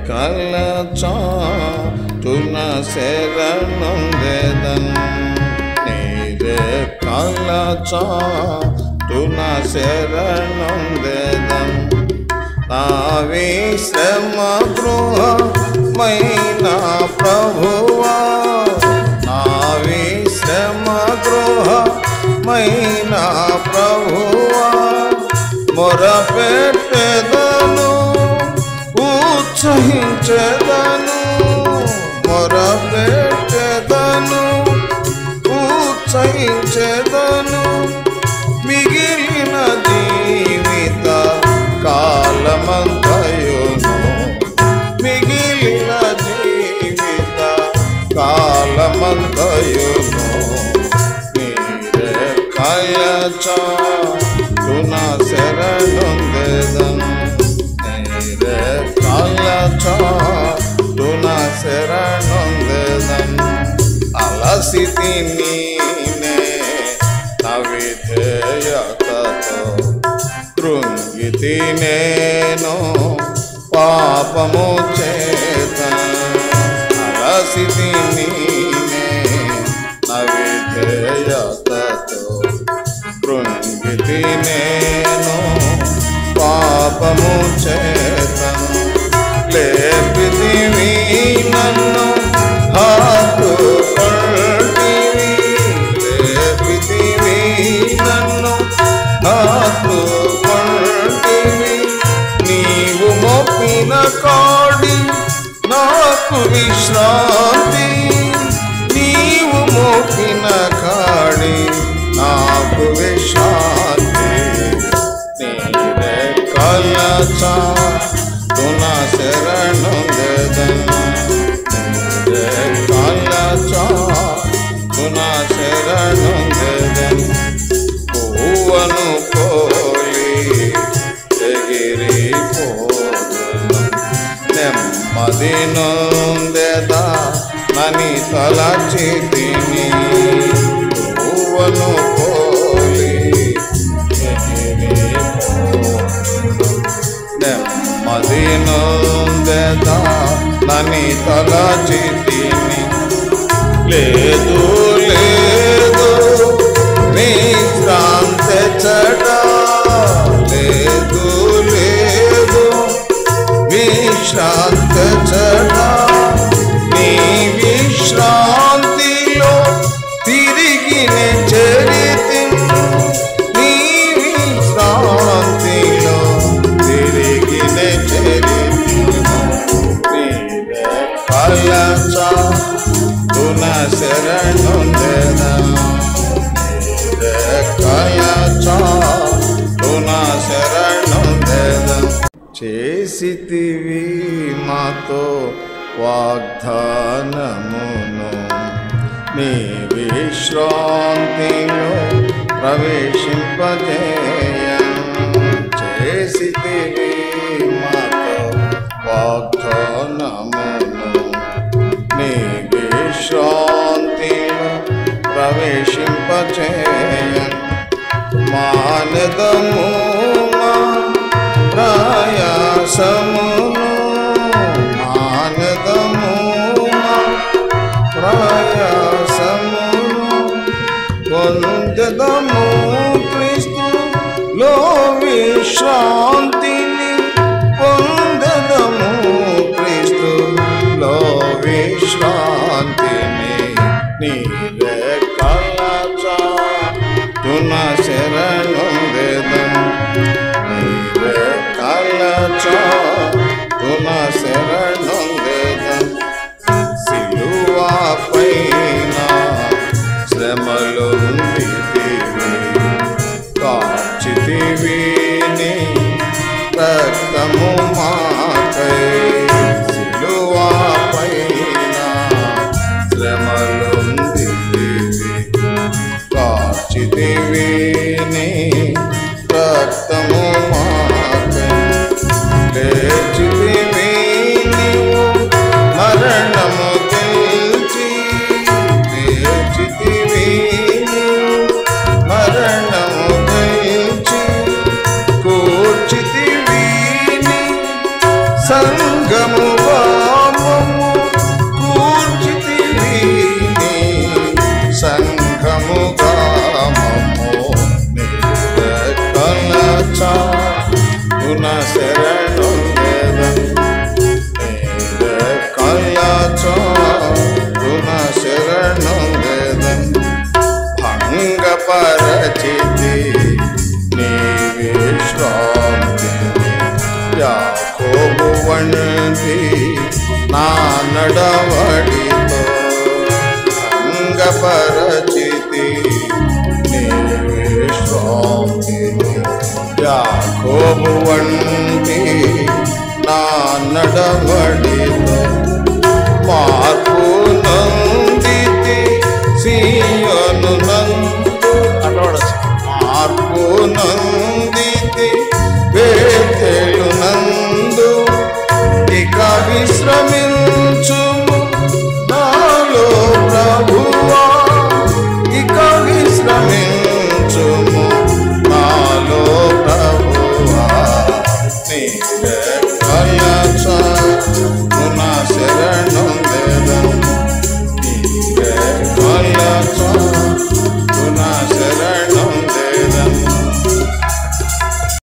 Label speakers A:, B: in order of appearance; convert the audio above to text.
A: రెక్కల చాటున శరణొందెదన్ నీ రెక్కల చాటున శరణొందెదన్ నా విశ్రమ గృహమైన ప్రభువా నా విశ్రమ గృహమైన ప్రభువా మొరపెట్టెదను ఉత్సహించెదను మొరపెట్టెదను ఉత్సహించెదను మిగిలిన జీవిత కాలమంతయును మిగిలిన జీవిత కాలమంతయును నీ రెక్కల చాటున శరణొందెదన్ నీ రెక్కల చాటున శరణొందెదన్ అలసితి నీనే నా విధేయతతో కృంగితి నేను పాపము చేత అలసితి నీనే నా విధేయతతో కృంగితి నేను పాపము చేత లేపితివి నన్ను హత్తుకొంటివి లేపితివి నన్ను హత్తుకొంటివి నీవు మోపిన కాడి నాకు విశ్రాంతి నీవు మోపిన కాడి నాకు విశ్రాంతి నీ రెక్కల చాటున శరణొందెదన్ నీ రెక్కల చాటున శరణొందెదన్ పువ్వను పోలి ఎగిరిపోదును నెమ్మది నొందెదా నని తలచితిని పువ్వను పోలి ఎగిరిపోదును నెమ్మది నొందెదా నని తలచితిని లేదు లేదు విశ్రాంతి చెడ లేదు లేదు విశ్రాంతి చెడ నీ విశ్రాంతిలో తిరిగి చేరితి నీ విశ్రాంతిలో తిరిగి చేరితి నీ రెక్కల చాటున శరణొందెదన్ రెక్కల చాటున శరణొందెదన్ చేసితివి మాతో వాగ్దానమును నీ విశ్రాంతిలో ప్రవేశింపజేయన్ చేసితివి మాతో వాగ్దానమును నీ విశ్రాంతిలో ప్రవేశింపజేయన్ మానదము మా ప్రయాసమును మానదము మా ప్రయాసమును పొందెదము క్రీస్తులో విశ్రాంతిని పొందెదము క్రీస్తులో విశ్రాంతిని నీ రెక్కల చాటున శరణొందెదన్ నీ రెక్కల చాటున శరణొందెదన్ సిలువ పైన శ్రమలు కాచితివి నీ సంఘముగా మమ్ము కూర్చితివి నీ సంఘముగా మమ్ము నిరకల చాటున శరణుండెదం నిరకల చాటున శరణుండెదం భంగపరచితి నీ విశ్రాంతిని యాకోబు వంటి నా నడవడితో భంగపరచితి నీ విశ్రాంతిని యాకోబు వంటి నా నడవడితో మార్పు నందితి సీయోను నందు మార్పు నందితి బేతేలు నందు ఇక విశ్రమించు